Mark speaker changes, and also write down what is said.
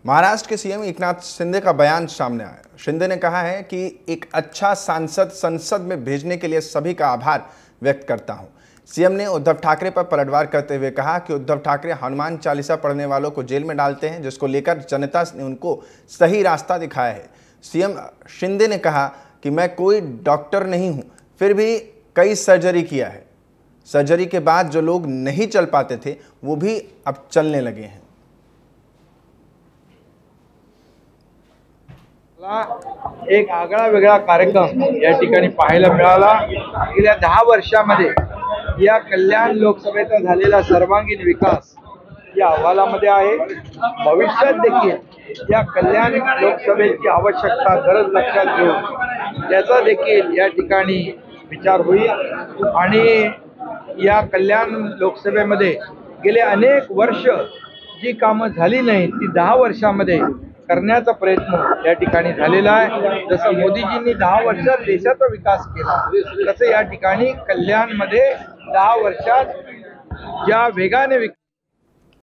Speaker 1: महाराष्ट्र के सीएम एकनाथ शिंदे का बयान सामने आया। शिंदे ने कहा है कि एक अच्छा सांसद संसद में भेजने के लिए सभी का आभार व्यक्त करता हूं। सीएम ने उद्धव ठाकरे पर पलटवार करते हुए कहा कि उद्धव ठाकरे हनुमान चालीसा पढ़ने वालों को जेल में डालते हैं, जिसको लेकर जनता ने उनको सही रास्ता दिखाया है। सीएम शिंदे ने कहा कि मैं कोई डॉक्टर नहीं हूं, फिर भी कई सर्जरी किया है। सर्जरी के बाद जो लोग नहीं चल पाते थे वो भी अब चलने लगे हैं।
Speaker 2: एक आगळा वेगळा कार्यक्रम या ठिकाणी पाहायला मिळाला। गेल्या 10 वर्षामध्ये या कल्याण लोकसभेचा झालेला सर्वांगीण विकास या अहवालामध्ये आहे। भविष्यात देखील या कल्याण लोकसभेची आवश्यकता गरज लक्षात घेऊन याचा देखील या ठिकाणी विचार होईल आणि या कल्याण लोकसभेमध्ये गेले अनेक वर्ष जी कामं झाली नाही ती 10 वर्षामध्ये करण्याचा प्रयत्न या ठिकाणी झालेला आहे। जसं मोदीजींनी 10 वर्षात देशाचा विकास केला तसं या ठिकाणी कल्याणमध्ये 10 वर्षात ज्या वेगाने